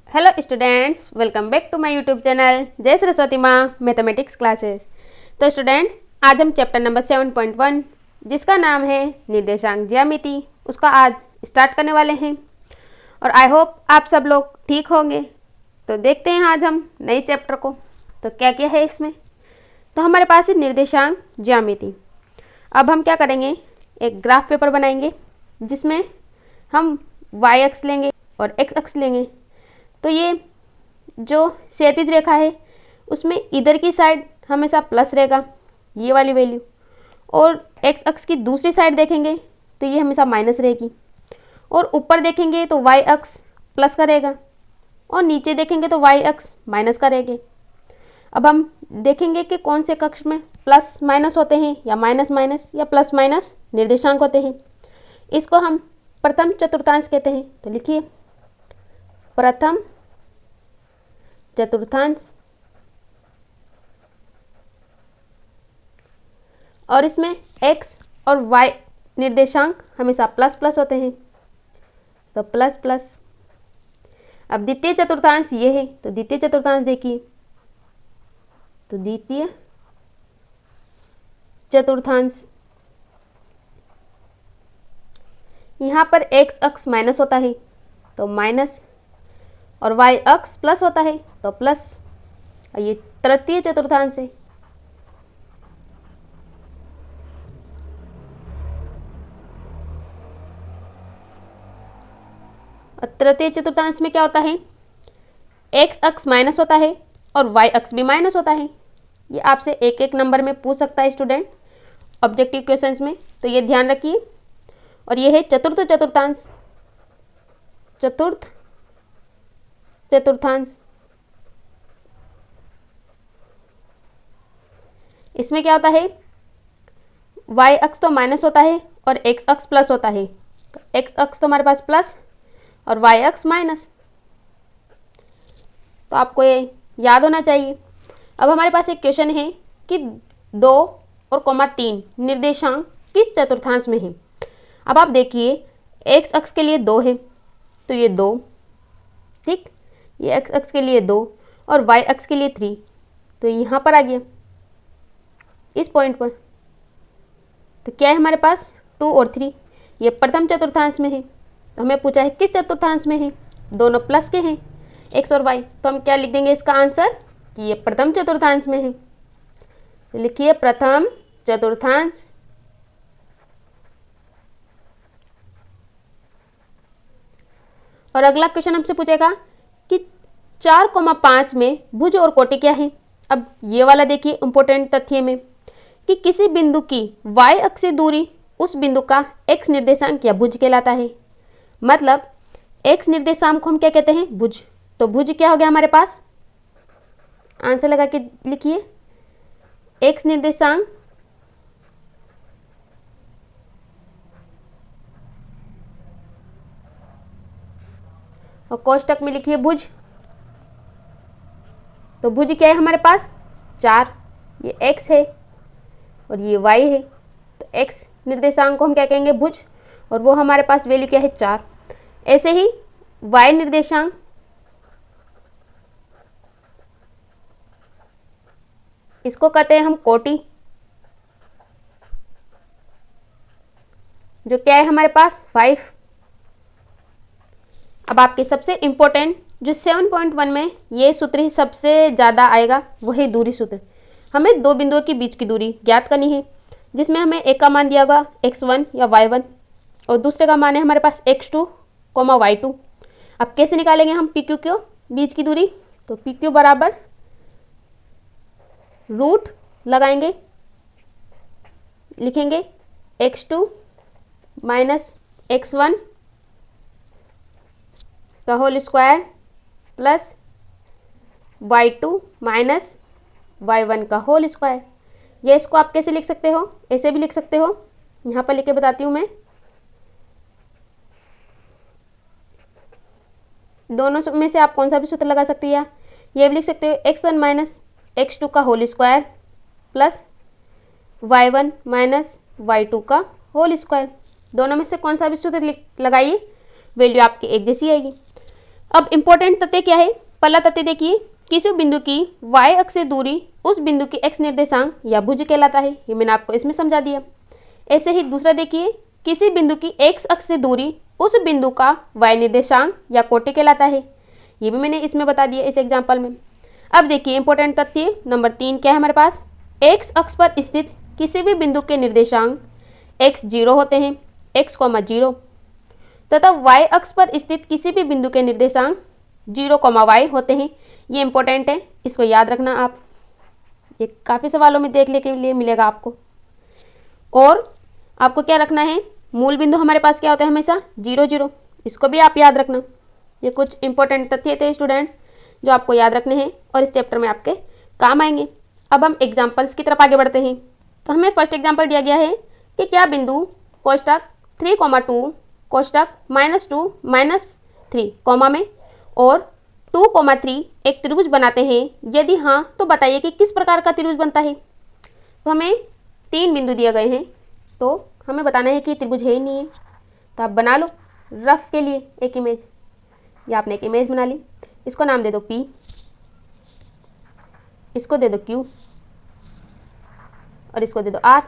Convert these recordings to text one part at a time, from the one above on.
Hello students, welcome back to my YouTube channel जय सरस्वती माँ mathematics classes. तो student, आज हम चैप्टर नंबर 7.1 जिसका नाम है निर्देशांक ज्यामिति उसका आज स्टार्ट करने वाले हैं और आई होप आप सब लोग ठीक होंगे। तो देखते हैं आज हम नए चैप्टर को। तो क्या क्या है इसमें। तो हमारे पास है निर्देशांक ज्यामिति। अब हम क्या करेंगे, एक ग्राफ पेपर बनाएंगे जिसमें हम वाई अक्ष लेंगे और एक्स अक्ष लेंगे। तो ये जो क्षैतिज रेखा है उसमें इधर की साइड हमेशा प्लस रहेगा, ये वाली वैल्यू, और एक्स अक्ष की दूसरी साइड देखेंगे तो ये हमेशा माइनस रहेगी, और ऊपर देखेंगे तो वाई अक्ष प्लस का रहेगा और नीचे देखेंगे तो वाई अक्ष माइनस का रहेगा। अब हम देखेंगे कि कौन से कक्ष में प्लस माइनस होते हैं या माइनस माइनस या प्लस माइनस निर्देशांक होते हैं। इसको हम प्रथम चतुर्थांश कहते हैं। तो लिखिए प्रथम चतुर्थांश, और इसमें x और y निर्देशांक हमेशा प्लस प्लस होते हैं, तो प्लस प्लस। अब द्वितीय चतुर्थांश ये है, तो द्वितीय चतुर्थांश देखिए, तो द्वितीय चतुर्थांश यहाँ पर x अक्ष माइनस होता है तो माइनस, और y अक्ष प्लस होता है तो प्लस। और ये तृतीय चतुर्थांश है। और तृतीय चतुर्थांश में क्या होता है, x अक्ष माइनस होता है और y अक्ष भी माइनस होता है। ये आपसे एक एक नंबर में पूछ सकता है स्टूडेंट ऑब्जेक्टिव क्वेश्चंस में, तो ये ध्यान रखिए। और ये है चतुर्थ चतुर्थांश, चतुर्थ चतुर्थांश। इसमें क्या होता है, y अक्ष तो माइनस होता है और x अक्ष प्लस होता है। तो x अक्ष तो हमारे पास प्लस और y अक्ष माइनस, तो आपको ये याद होना चाहिए। अब हमारे पास एक क्वेश्चन है कि 2 और 3 निर्देशांक किस चतुर्थांश में है। अब आप देखिए x अक्ष के लिए 2 है तो ये 2, ठीक, ये x अक्ष के लिए 2 और y अक्ष के लिए 3, तो यहाँ पर आ गया इस पॉइंट पर। तो क्या है हमारे पास 2 और 3, ये प्रथम चतुर्थांश में है। तो हमें पूछा है किस चतुर्थांश में है, दोनों प्लस के हैं x और y, तो हम क्या लिख देंगे इसका आंसर कि ये प्रथम चतुर्थांश में है। तो लिखिए प्रथम चतुर्थांश। और अगला क्वेश्चन हमसे पूछेगा कि 4,5 में भुज और कोटि क्या है। अब ये वाला देखिए इंपॉर्टेंट तथ्य में कि किसी बिंदु की y अक्ष से दूरी उस बिंदु का x निर्देशांक या भुज कहलाता है। मतलब x निर्देशांक को हम क्या कहते हैं, भुज। तो भुज क्या हो गया हमारे पास, आंसर लगा के लिखिए x निर्देशांक और कोष्टक में लिखिए भुज। तो भुज क्या है हमारे पास 4, ये x है और ये y है, तो x निर्देशांक को हम क्या कहेंगे, भुज, और वो हमारे पास वैल्यू क्या है 4। ऐसे ही y निर्देशांक इसको कहते हैं हम कोटि, जो क्या है हमारे पास 5। अब आपके सबसे इंपॉर्टेंट जो 7.1 में ये सूत्र ही सबसे ज़्यादा आएगा, वो है दूरी सूत्र। हमें दो बिंदुओं के बीच की दूरी ज्ञात करनी है, जिसमें हमें एक का मान दिया होगा x1 या y1 और दूसरे का मान है हमारे पास x2, y2। अब कैसे निकालेंगे हम PQ के बीच की दूरी, तो PQ बराबर रूट लगाएंगे, लिखेंगे x2 माइनस x1 का whole square plus y2 minus y1 का होल स्क्वायर। ये इसको आप कैसे लिख सकते हो, ऐसे भी लिख सकते हो, यहाँ पर लिख के बताती हूँ मैं। दोनों में से आप कौन सा भी सूत्र लगा सकते हैं, ये भी लिख सकते हो x1 माइनस x2 का whole square plus y1 minus y2 का होल स्क्वायर। दोनों में से कौन सा भी सूत्र लगाइए, वैल्यू आपकी एक जैसी आएगी। अब इम्पोर्टेंट तथ्य क्या है? पहला तथ्य देखिए, किसी बिंदु की y अक्ष से दूरी उस बिंदु की x निर्देशांक या भुज कहलाता है। ये मैंने आपको इसमें समझा दिया। ऐसे ही दूसरा देखिए, किसी बिंदु की x अक्ष से दूरी उस बिंदु का y निर्देशांक या कोटि कहलाता है। ये भी मैंने इसमें बता दिया इस एग्जाम्पल में। अब देखिए इंपॉर्टेंट तथ्य नंबर 3 क्या है हमारे पास? x अक्ष पर स्थित किसी भी बिंदु के निर्देशांक x 0 होते हैं, x, 0 तथा y अक्ष पर स्थित किसी भी बिंदु के निर्देशांक 0, y होते हैं। ये इंपॉर्टेंट है, इसको याद रखना आप। ये काफ़ी सवालों में देखने के लिए मिलेगा आपको। और आपको क्या रखना है? मूल बिंदु हमारे पास क्या होता है? हमेशा 0, 0। इसको भी आप याद रखना। ये कुछ इंपॉर्टेंट तथ्य थे स्टूडेंट्स जो आपको याद रखने हैं और इस चैप्टर में आपके काम आएंगे। अब हम एग्जाम्पल्स की तरफ आगे बढ़ते हैं। तो हमें फर्स्ट एग्जाम्पल दिया गया है कि क्या बिंदु कोष्टक 3,2 कोष्टक -2 -3 कॉमा में और 2,3 एक त्रिभुज बनाते हैं? यदि हाँ तो बताइए कि किस प्रकार का त्रिभुज बनता है। तो हमें 3 बिंदु दिए गए हैं, तो हमें बताना है कि त्रिभुज है ही नहीं है। तो आप बना लो रफ के लिए एक इमेज। या आपने एक इमेज बना ली, इसको नाम दे दो P, इसको दे दो Q और इसको दे दो R।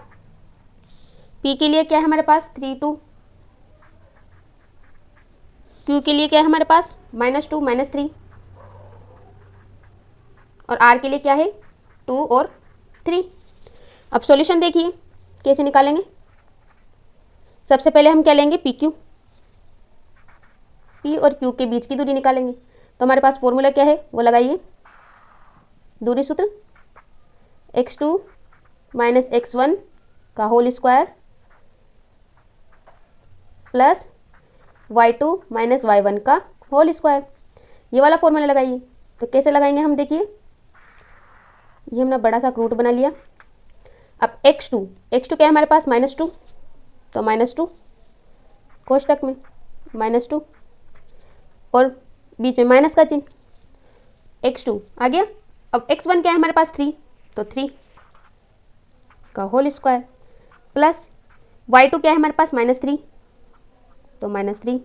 P के लिए क्या है हमारे पास? 3, 2। Q के लिए क्या है हमारे पास? -2 -3। और R के लिए क्या है? 2 और 3। अब सॉल्यूशन देखिए कैसे निकालेंगे। सबसे पहले हम क्या लेंगे? PQ। P और Q के बीच की दूरी निकालेंगे। तो हमारे पास फॉर्मूला क्या है वो लगाइए। दूरी सूत्र x2 - x1 का whole square plus y2 - y1 का होल स्क्वायर। ये वाला फॉर्मूला लगाइए। तो कैसे लगाएंगे हम? देखिए ये हमने बड़ा सा रूट बना लिया। अब x2 क्या है हमारे पास? -2, तो -2 कोष्टक में -2 और बीच में माइनस का चिन्ह, x2 आ गया। अब x1 क्या है हमारे पास? 3, तो 3 का होल स्क्वायर प्लस y2 क्या है हमारे पास? -3, तो -3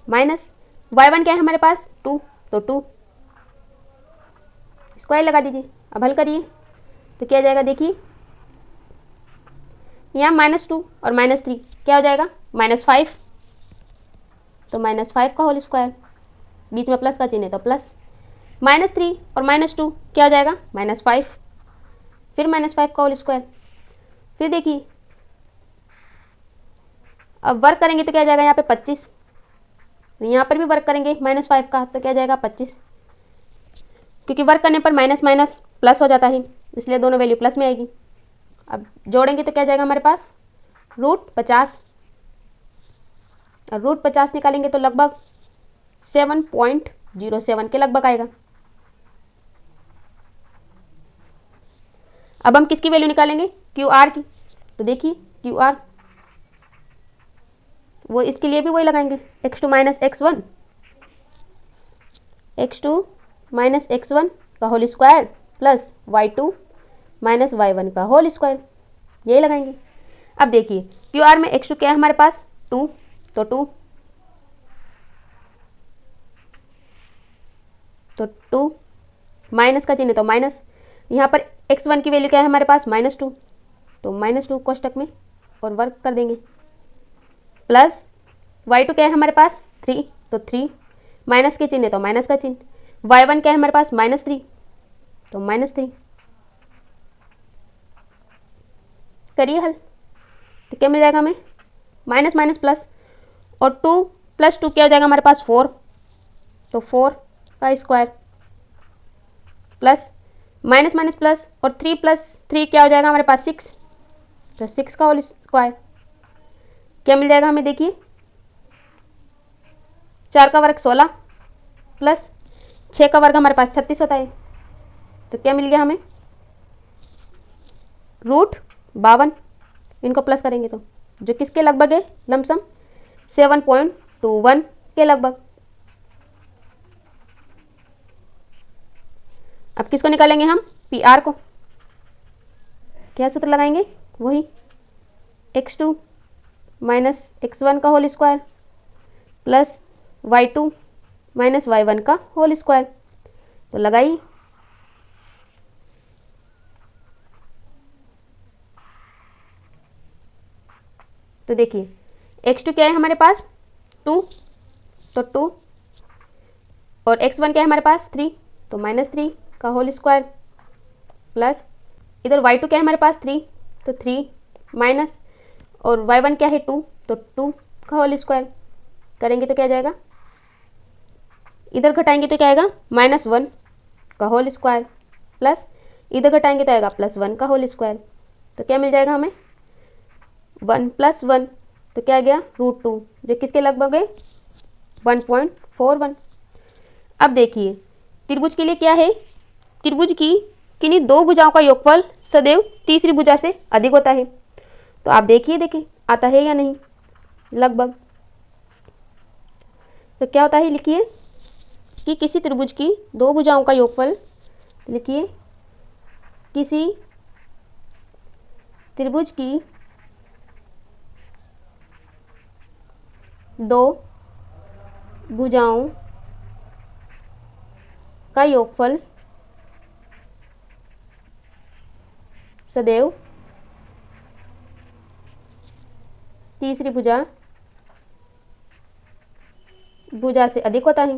माइनस y1 क्या है हमारे पास? 2, तो 2 स्क्वायर लगा दीजिए। अब हल करिए तो क्या हो जाएगा? देखिए यहाँ -2 और -3 क्या हो जाएगा? -5, तो -5 का होल स्क्वायर, बीच में प्लस का चिन्ह है तो प्लस, -3 और -2 क्या हो जाएगा? -5, फिर -5 का होल स्क्वायर। फिर देखिए अब वर्क करेंगे तो क्या जाएगा? यहाँ पे 25, यहाँ पर भी वर्क करेंगे -5 का तो क्या जाएगा? 25, क्योंकि वर्क करने पर माइनस माइनस प्लस हो जाता है, इसलिए दोनों वैल्यू प्लस में आएगी। अब जोड़ेंगे तो क्या जाएगा हमारे पास? √50, और √50 निकालेंगे तो लगभग 7.07 के लगभग आएगा। अब हम किसकी वैल्यू निकालेंगे? QR की। तो देखिए QR वो इसके लिए भी वही लगाएंगे, x2 - x1, x2 - x1 का whole square plus y2 - y1 का होल स्क्वायर, यही लगाएंगे। अब देखिए QR में x2 क्या है हमारे पास? 2, तो 2 माइनस का चिन्ह तो माइनस, यहाँ पर x1 की वैल्यू क्या है हमारे पास? -2, तो -2 कोष्टक में और वर्क कर देंगे प्लस y2 क्या है हमारे पास? 3, तो 3 माइनस के चिन्ह तो माइनस का चिन्ह, y1 क्या है हमारे पास? -3, तो -3 करिए हल तो क्या मिल जाएगा हमें? माइनस माइनस प्लस, और 2 + 2 क्या हो जाएगा हमारे पास? 4, तो 4 का square plus minus minus plus, और 3 + 3 क्या हो जाएगा हमारे पास? 6, तो 6 का होल स्क्वायर। क्या मिल जाएगा हमें? देखिए 4 का वर्ग 16 प्लस 6 का वर्ग हमारे पास 36 होता है, तो क्या मिल गया हमें? √52। इनको प्लस करेंगे तो जो किसके लगभग है? लमसम 7.21 के लगभग। अब किसको निकालेंगे हम? PR को। क्या सूत्र लगाएंगे? वही x2 - x1 का whole square plus y2 minus y1 का होल स्क्वायर। तो लगाइए। तो देखिए x2 क्या है हमारे पास 2, तो 2, और x1 क्या है हमारे पास 3, तो -3 का होल स्क्वायर, प्लस इधर y2 क्या है हमारे पास 3, तो 3 माइनस, और y1 क्या है 2, तो 2 का होल स्क्वायर करेंगे तो क्या आ जाएगा, इधर घटाएंगे तो क्या आएगा -1 का होल स्क्वायर, प्लस इधर घटाएंगे तो आएगा +1 का होल स्क्वायर। तो क्या मिल जाएगा हमें 1 + 1, तो क्या आ गया √2, जो किसके लगभग है 1.41। अब देखिए त्रिभुज के लिए क्या है, त्रिभुज की किन्हीं दो भुजाओं का योगफल सदैव तीसरी भुजा से अधिक होता है। तो आप देखिए आता है या नहीं लगभग। तो क्या होता है लिखिए कि किसी त्रिभुज की दो भुजाओं का योगफल, लिखिए किसी त्रिभुज की दो भुजाओं का योगफल सदैव तीसरी भुजा से अधिक होता है।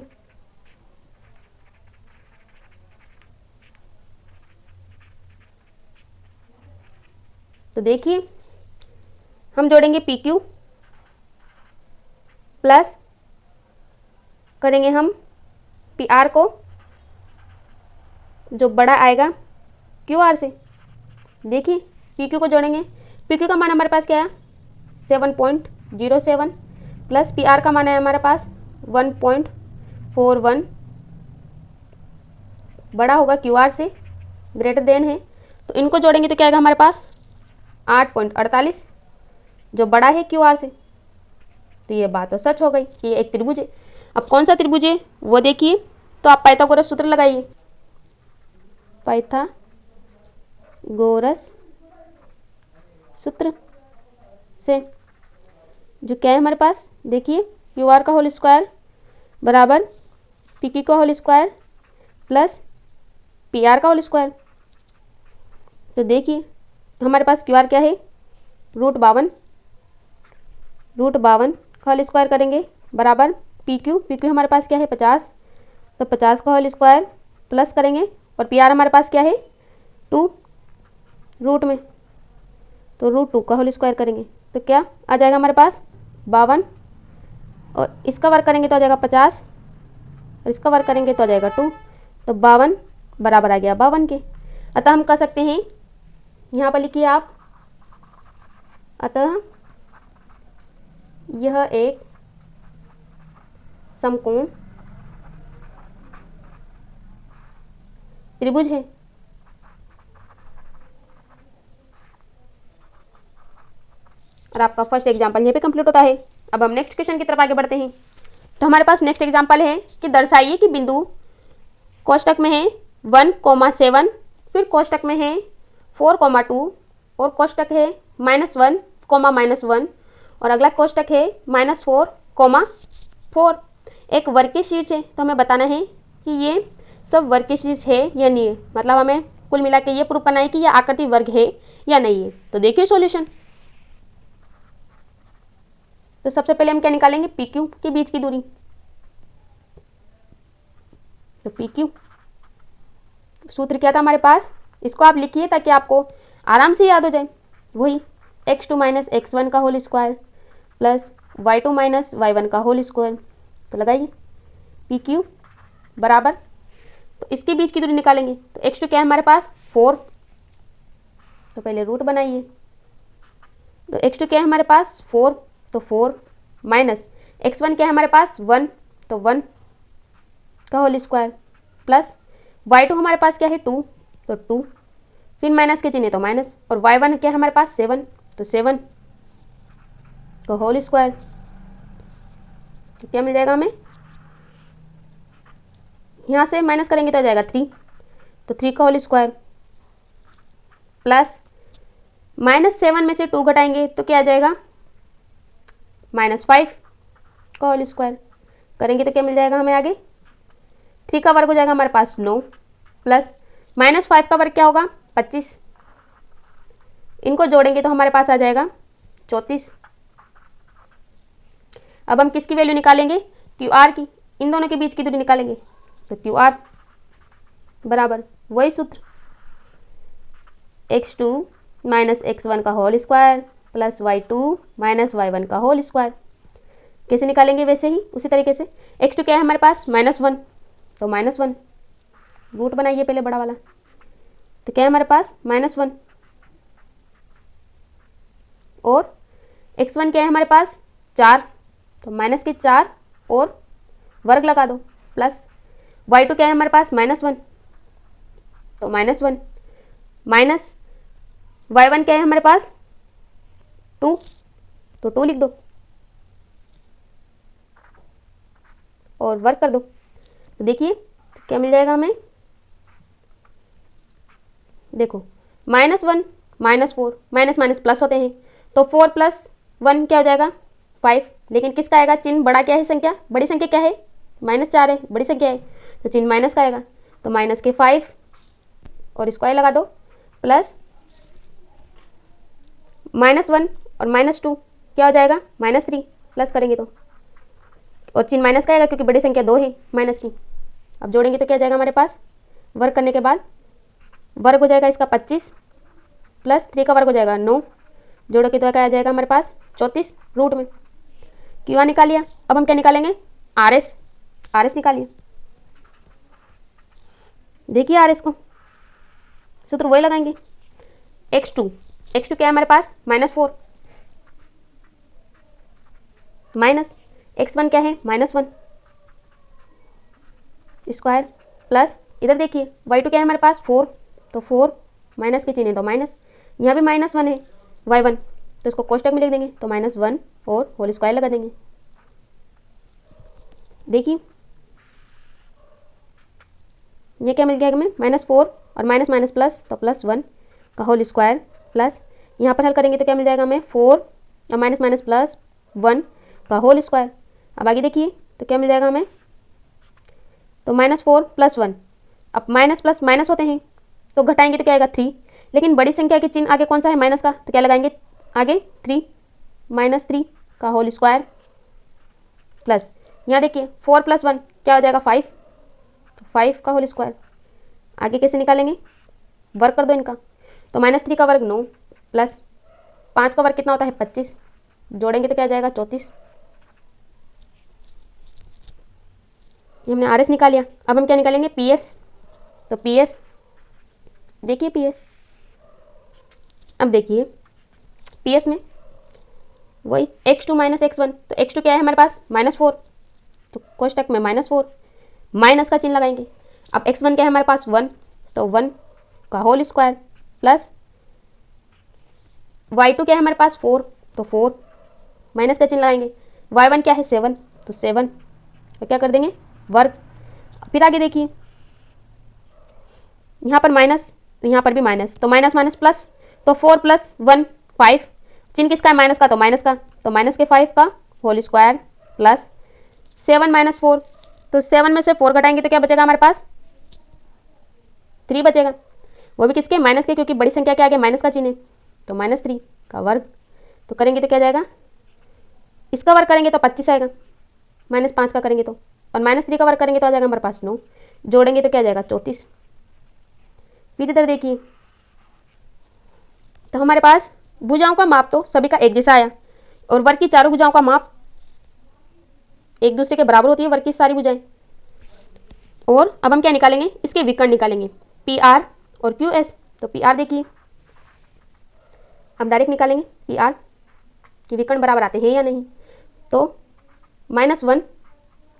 तो देखिए हम जोड़ेंगे PQ प्लस करेंगे हम PR को, जो बड़ा आएगा QR से। देखिए PQ को जोड़ेंगे, PQ का मान हमारे पास क्या है 7.07 प्लस PR का मान है हमारे पास 1.41, बड़ा होगा QR से, ग्रेटर देन है। तो इनको जोड़ेंगे तो क्या आएगा हमारे पास 8.48, जो बड़ा है QR से। तो ये बात तो सच हो गई कि ये एक त्रिभुज है। अब कौन सा त्रिभुज है वो देखिए, तो आप पाइथागोरस सूत्र लगाइए। पाइथागोरस सूत्र से जो क्या है हमारे पास, देखिए QR का होल स्क्वायर बराबर PQ का होल स्क्वायर प्लस PR का होल स्क्वायर। तो देखिए हमारे पास QR क्या है √52 का होल स्क्वायर करेंगे बराबर PQ हमारे पास क्या है 50, तो 50 का होल स्क्वायर प्लस करेंगे, और PR हमारे पास क्या है 2 रूट में, तो √2 का होल स्क्वायर करेंगे तो क्या आ जाएगा हमारे पास 52, और इसका वर्क करेंगे तो आ जाएगा 50, और इसका वर्क करेंगे तो आ जाएगा 2, तो 52 बराबर आ गया 52 के। अतः हम कह सकते हैं, यहाँ पर लिखिए आप, अतः यह एक समकोण त्रिभुज है। और आपका फर्स्ट एग्जाम्पल यहाँ पे कंप्लीट होता है। अब हम नेक्स्ट क्वेश्चन की तरफ आगे बढ़ते हैं। तो हमारे पास नेक्स्ट एग्जाम्पल है कि दर्शाइए कि बिंदु कोष्टक में है 1,7, फिर कोष्टक में है 4,2, और कोष्टक है -1, -1, और अगला कोष्टक है -4,4। एक वर्ग शीर्ष है, तो हमें बताना है कि ये सब वर्ग शीर्ष है या नहीं है, मतलब हमें कुल मिला के ये प्रूव करना है कि यह आकृति वर्ग है या नहीं है। तो देखिए सॉल्यूशन। तो सबसे पहले हम क्या निकालेंगे PQ के बीच की दूरी। तो PQ सूत्र क्या था हमारे पास, इसको आप लिखिए ताकि आपको आराम से याद हो जाए। वही x2 - x1 का whole square plus y2 - y1 का होल स्क्वायर। तो लगाइए PQ बराबर, तो इसके बीच की दूरी निकालेंगे। तो x2 क्या है हमारे पास 4, तो पहले रूट बनाइए। तो x2 क्या है हमारे पास 4, तो 4 माइनस x1 क्या है हमारे पास 1, तो 1 का होल स्क्वायर प्लस y2 हमारे पास क्या है 2, तो 2, फिर माइनस के चिन्ह तो माइनस, और y1 क्या है हमारे पास 7, तो 7 का होल स्क्वायर। तो क्या मिल जाएगा हमें, यहाँ से माइनस करेंगे तो आ जाएगा 3, तो 3 का होल स्क्वायर प्लस -7 में से 2 घटाएंगे तो क्या आ जाएगा -5 का होल स्क्वायर करेंगे तो क्या मिल जाएगा हमें आगे, 3 का वर्ग हो जाएगा हमारे पास 9 प्लस -5 का वर्ग क्या होगा 25, इनको जोड़ेंगे तो हमारे पास आ जाएगा 34। अब हम किसकी वैल्यू निकालेंगे, क्यू आर की, इन दोनों के बीच की दूरी निकालेंगे। तो क्यू आर बराबर वही सूत्र x2 माइनस x1 का whole square plus y2 minus y1 का होल स्क्वायर। कैसे निकालेंगे, वैसे ही उसी तरीके से। x2 क्या है हमारे पास -1, तो -1 रूट बनाइए पहले बड़ा वाला, तो क्या है हमारे पास -1, और x1 क्या है हमारे पास 4, तो माइनस के 4 और वर्ग लगा दो, प्लस y2 क्या है हमारे पास -1, तो -1 माइनस y1 क्या है हमारे पास 2, तो 2 लिख दो और वर्क कर दो। तो देखिए क्या मिल जाएगा हमें, देखो -1 -4 माइनस माइनस प्लस होते हैं, तो 4 + 1 क्या हो जाएगा 5, लेकिन किसका आएगा चिन्ह, बड़ा क्या है संख्या, बड़ी संख्या क्या है -4 है, बड़ी संख्या है, तो चिन्ह माइनस का आएगा, तो माइनस के 5 और स्क्वायर लगा दो, प्लस -1 और -2 क्या हो जाएगा -3, प्लस करेंगे तो, और चिन्ह माइनस का आएगा क्योंकि बड़ी संख्या 2 है माइनस की। अब जोड़ेंगे तो क्या जाएगा हमारे पास, वर्ग करने के बाद वर्ग हो जाएगा इसका 25 प्लस 3 का वर्ग हो जाएगा 9, जोड़ोगे तो क्या आ जाएगा हमारे पास 34 रूट में। क्यू आर निकाल लिया। अब हम क्या निकालेंगे, आर एस निकालिए। देखिए आर एस को सूत्र वही लगाएंगे, x2 क्या है हमारे पास -4 माइनस x1 क्या है -1 स्क्वायर, प्लस इधर देखिए y2 क्या है हमारे पास 4, तो 4 माइनस के चिन्ह है तो माइनस, यहाँ भी -1 है y1, तो इसको कोष्टक में लिख देंगे, तो -1 और होल स्क्वायर लगा देंगे। देखिए ये क्या मिल गया हमें, -4 और माइनस माइनस प्लस, तो +1 का होल स्क्वायर, प्लस यहाँ पर हल करेंगे तो क्या मिल जाएगा हमें 4 और माइनस माइनस प्लस 1 का होल स्क्वायर। अब आगे देखिए तो क्या मिल जाएगा हमें, तो -4 + 1, अब माइनस प्लस माइनस होते हैं तो घटाएंगे तो क्या आएगा 3, लेकिन बड़ी संख्या के चिन्ह आगे कौन सा है माइनस का, तो क्या लगाएंगे आगे 3 -3 का होल स्क्वायर, प्लस यहाँ देखिए 4 + 1 क्या हो जाएगा 5, तो 5 का होल स्क्वायर। आगे कैसे निकालेंगे, वर्ग कर दो इनका, तो -3 का वर्ग 9 प्लस 5 का वर्ग कितना होता है 25, जोड़ेंगे तो क्या जाएगा 34। ये हमने आर एस निकाल लिया। अब हम क्या निकालेंगे पी एस, तो पी एस देखिए पी एस, अब देखिए पी एस में वही x2 - x1, तो x2 क्या है हमारे पास -4, तो कोष्टक में -4 माइनस का चिन्ह लगाएंगे। अब x1 क्या है हमारे पास 1, तो 1 का होल स्क्वायर, प्लस y2 क्या है हमारे पास 4, तो 4 माइनस का चिन्ह लगाएंगे। y1 क्या है 7, तो 7 तो क्या कर देंगे वर्ग। फिर आगे देखिए यहाँ पर माइनस, यहाँ पर भी माइनस, तो माइनस माइनस प्लस, तो 4 + 1 5, चिन्ह किसका है माइनस का, तो माइनस का, तो माइनस के 5 का होल स्क्वायर, प्लस 7 - 4, तो 7 में से 4 घटाएंगे तो क्या बचेगा हमारे पास 3 बचेगा, वो भी किसके माइनस के, क्योंकि बड़ी संख्या के आगे माइनस का चिन्ह है, तो -3 का वर्ग। तो करेंगे तो क्या जाएगा, इसका वर्ग करेंगे तो 25 आएगा, -5 का करेंगे तो, और -3 का वर्ग करेंगे तो आ जाएगा हमारे पास 9, जोड़ेंगे तो क्या जाएगा 34। फिर इधर देखिए तो हमारे पास भुजाओं का माप तो सभी का एक जैसा आया, और वर्ग की चारों भुजाओं का माप एक दूसरे के बराबर होती है, वर्ग की सारी भुजाएं। और अब हम क्या निकालेंगे, इसके विकर्ण निकालेंगे पी आर और क्यू एस। तो पी आर देखिए हम डायरेक्ट निकालेंगे पी आर कि विकर्ण बराबर आते हैं या नहीं, तो -1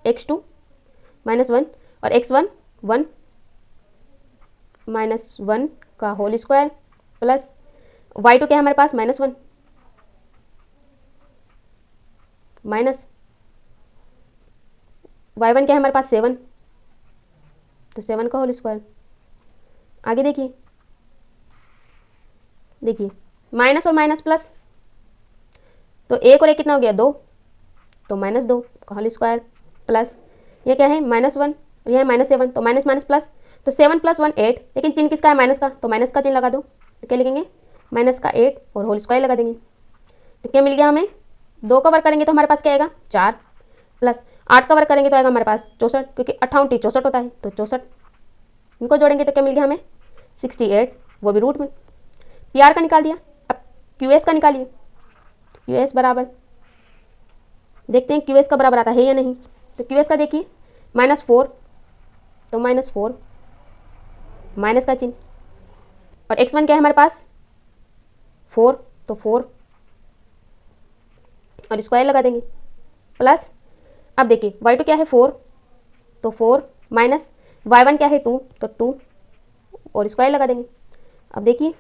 x2 -1 और x1 1 -1 का होल स्क्वायर, प्लस y2 क्या है हमारे पास -1 माइनस y1 क्या है हमारे पास 7, तो 7 का होल स्क्वायर। आगे देखिए माइनस और माइनस प्लस, तो 1 और 1 कितना हो गया 2, तो -2 का होल स्क्वायर, प्लस ये क्या है -1 और यह है -7, तो माइनस माइनस प्लस, तो 7 + 1 8, लेकिन चिन्ह किसका है माइनस का, तो माइनस का चिन्ह लगा दो, तो क्या लिखेंगे माइनस का 8 और होल स्क्वायर लगा देंगे। तो क्या मिल गया हमें, 2 का वर्ग करेंगे तो हमारे पास क्या आएगा 4, प्लस 8 का वर्ग करेंगे तो आएगा हमारे पास 64, क्योंकि 58 64 होता है, तो 64 इनको जोड़ेंगे तो क्या मिल गया हमें 68, वो भी रूट में। पी आर का निकाल दिया, अब क्यू एस का निकालिए। क्यू एस बराबर, देखते हैं क्यू एस का बराबर आता है या नहीं। तो क्यू एस का देखिए -4, तो -4 माइनस का चिन्ह, और x1 क्या है हमारे पास 4, तो 4 और स्क्वायर लगा देंगे, प्लस अब देखिए y2 क्या है 4, तो 4 माइनस y1 क्या है 2, तो 2 और स्क्वायर लगा देंगे। अब देखिए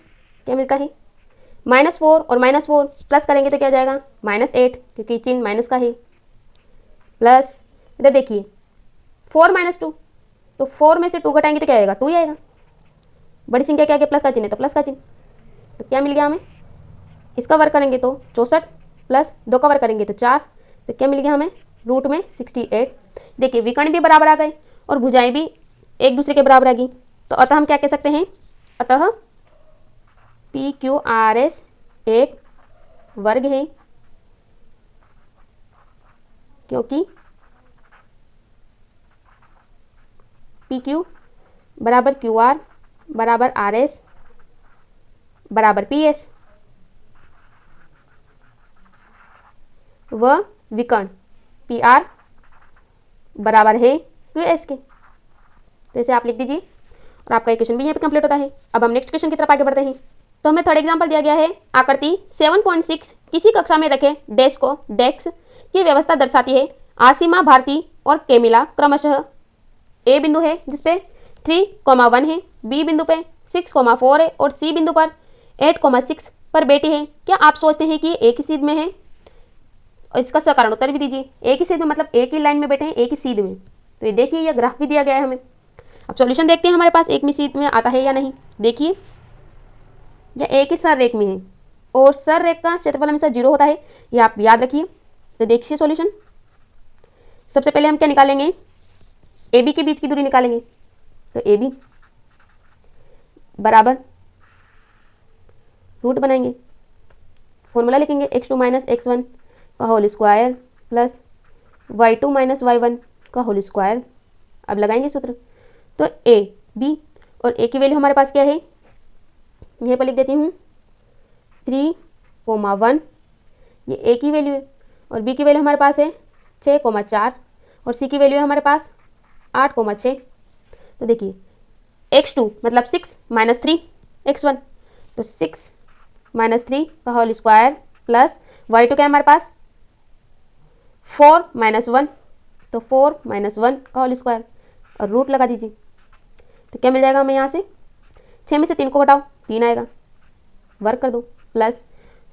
क्या मिलता है -4 और -4 प्लस करेंगे तो क्या जाएगा -8, क्योंकि चिन्ह माइनस का है, प्लस इधर देखिए 4 - 2, तो 4 में से 2 घटाएंगे तो क्या आएगा 2 ही आएगा, बड़ी संख्या क्या आगे प्लस का चिन्ह है तो प्लस का चिन्ह, तो क्या मिल गया हमें, इसका वर्ग करेंगे तो 64, प्लस 2 का वर्ग करेंगे तो 4, तो क्या मिल गया हमें रूट में 68। देखिए विकर्ण भी बराबर आ गए और भुजाएं भी एक दूसरे के बराबर आ गई, तो अतः हम क्या कह सकते हैं, अतः पी क्यू आर एस एक वर्ग है, क्योंकि पी क्यू बराबर क्यू आर बराबर आर एस बराबर पी एस, व विकर्ण पी आर बराबर है क्यू एस के। तो इसे आप लिख दीजिए और आपका इक्वेशन भी यहाँ पे कंप्लीट होता है। अब हम नेक्स्ट क्वेश्चन की तरफ आगे बढ़ते हैं। तो हमें थर्ड एग्जांपल दिया गया है, आकृति 7.6 किसी कक्षा में रखे डेस्क की व्यवस्था दर्शाती है। आसिमा, भारती और केमिला क्रमशः ए बिंदु है जिसपे 3,1 है, बी बिंदु पे 6,4 है और सी बिंदु पर 8,6 पर बैठी है। क्या आप सोचते हैं कि ये एक ही सीध में है? और इसका सकारण उत्तर भी दीजिए। एक ही सीध में मतलब एक ही लाइन में बैठे हैं, एक ही सीध में। तो ये देखिए यह ग्राफ भी दिया गया है हमें। अब सॉल्यूशन देखते हैं हमारे पास एक ही सीध में आता है या नहीं। देखिए यह एक ही सर रेख में है और सर रेख का क्षेत्रफल हमेशा 0 होता है, ये आप याद रखिए। तो देखिए सॉल्यूशन, सबसे पहले हम क्या निकालेंगे, ए बी के बीच की दूरी निकालेंगे। तो ए बी बराबर रूट बनाएंगे, फॉर्मूला लिखेंगे x2 - x1 का whole square plus y2 - y1 का होल स्क्वायर। अब लगाएंगे सूत्र। तो ए बी और ए की वैल्यू हमारे पास क्या है, यहीं पर लिख देती हूँ 3,1, ये ए की वैल्यू है, और बी की वैल्यू हमारे पास है 6,4 और सी की वैल्यू है हमारे पास 8,6। तो देखिए x2 मतलब 6 - 3 x1, तो 6 - 3 का होल स्क्वायर प्लस y2 क्या है हमारे पास 4 - 1, तो 4 - 1 का होल स्क्वायर और रूट लगा दीजिए। तो क्या मिल जाएगा हमें यहाँ से, 6 में से 3 को घटाओ 3 आएगा, वर्क कर दो, प्लस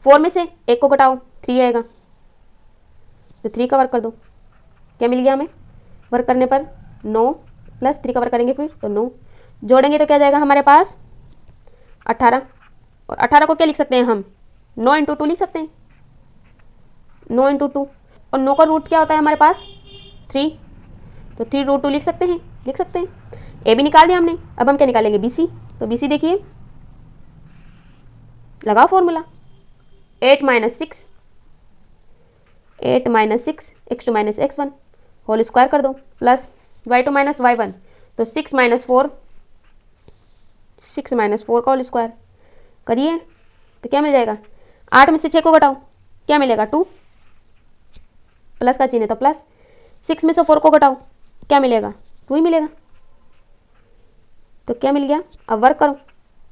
4 में से 1 को घटाओ 3 आएगा, तो 3 का वर्क कर दो। क्या मिल गया हमें, वर्क करने पर 9 प्लस 3 का वर्क करेंगे फिर तो 9, जोड़ेंगे तो क्या जाएगा हमारे पास 18, और 18 को क्या लिख सकते हैं हम 9 × 2 लिख सकते हैं, 9 × 2, और 9 का रूट क्या होता है हमारे पास 3, तो 3√2 लिख सकते हैं। ए भी निकाल दिया हमने। अब हम क्या निकालेंगे बी सी। तो बी सी देखिए, लगाओ formula 8 - 6 x2 - x1 whole square कर दो, प्लस y2 - y1, तो 6 - 4 का होल स्क्वायर करिए तो क्या मिल जाएगा, 8 में से 6 को घटाओ क्या मिलेगा 2, प्लस का चिन्ह है तो प्लस, 6 में से 4 को घटाओ क्या मिलेगा 2 ही मिलेगा। तो क्या मिल गया, अब वर्क करो,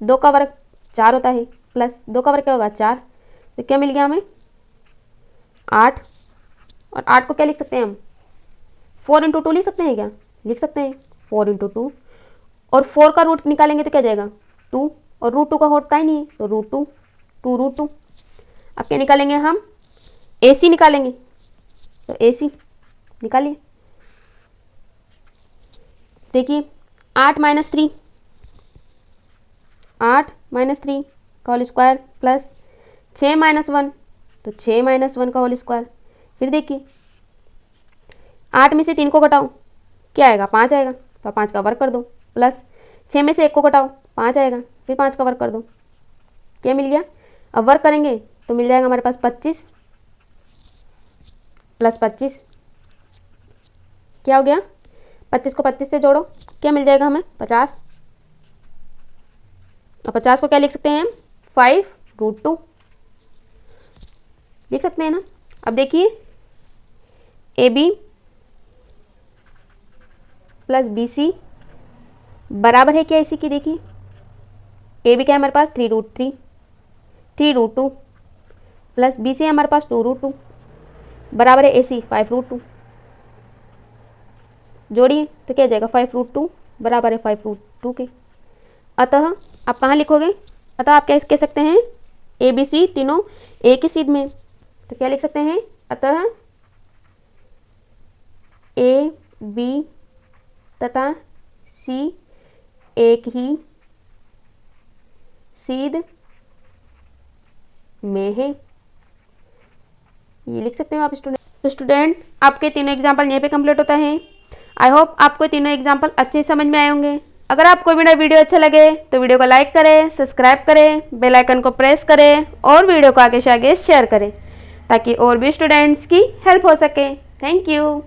2 का वर्ग 4 होता है, प्लस 2 का वर्ग क्या होगा 4, तो क्या मिल गया हमें 8, और 8 को क्या लिख सकते हैं हम 4 × 2 लिख सकते हैं, क्या लिख सकते हैं 4 × 2, और 4 का रूट निकालेंगे तो क्या जाएगा 2, और √2 का होता ही नहीं है तो √2, 2√2। अब क्या निकालेंगे हम ए सी निकालेंगे, तो ए सी निकालिए। देखिए 8 - 3 का होल स्क्वायर प्लस 6 - 1, तो 6 - 1 का होल स्क्वायर। फिर देखिए 8 में से 3 को घटाओ, क्या आएगा? 5 आएगा, तो 5 का वर्ग कर दो। प्लस 6 में से 1 को घटाओ, 5 आएगा, फिर 5 का वर्ग कर दो। क्या मिल गया? अब वर्ग करेंगे तो मिल जाएगा हमारे पास 25 प्लस 25, क्या हो गया? 25 को 25 से जोड़ो, क्या मिल जाएगा हमें? 50। और 50 को क्या लिख सकते हैं हम? 5√2 लिख सकते हैं ना। अब देखिए AB प्लस BC बराबर है क्या इसी की? देखिए AB क्या है हमारे पास? 3√2 प्लस BC है हमारे पास 2√2 बराबर है AC 5√2। जोड़िए तो क्या जाएगा? 5√2 बराबर है 5√2 के। अतः आप कहाँ लिखोगे? अतः आप क्या कह सकते हैं? ABC तीनों एक ही सीध में, तो क्या लिख सकते हैं? अतः A, B तथा C एक ही सीध में है, ये लिख सकते हो आप स्टूडेंट। तो स्टूडेंट आपके तीनों एग्जाम्पल यहाँ पे कंप्लीट होता है। आई होप आपको तीनों एग्जाम्पल अच्छे समझ में आए होंगे। अगर आपको मेरा वीडियो अच्छा लगे तो वीडियो को लाइक करें, सब्सक्राइब करें, बेल आइकन को प्रेस करें और वीडियो को आगे से आगे शेयर करें ताकि और भी स्टूडेंट्स की हेल्प हो सके। Thank you.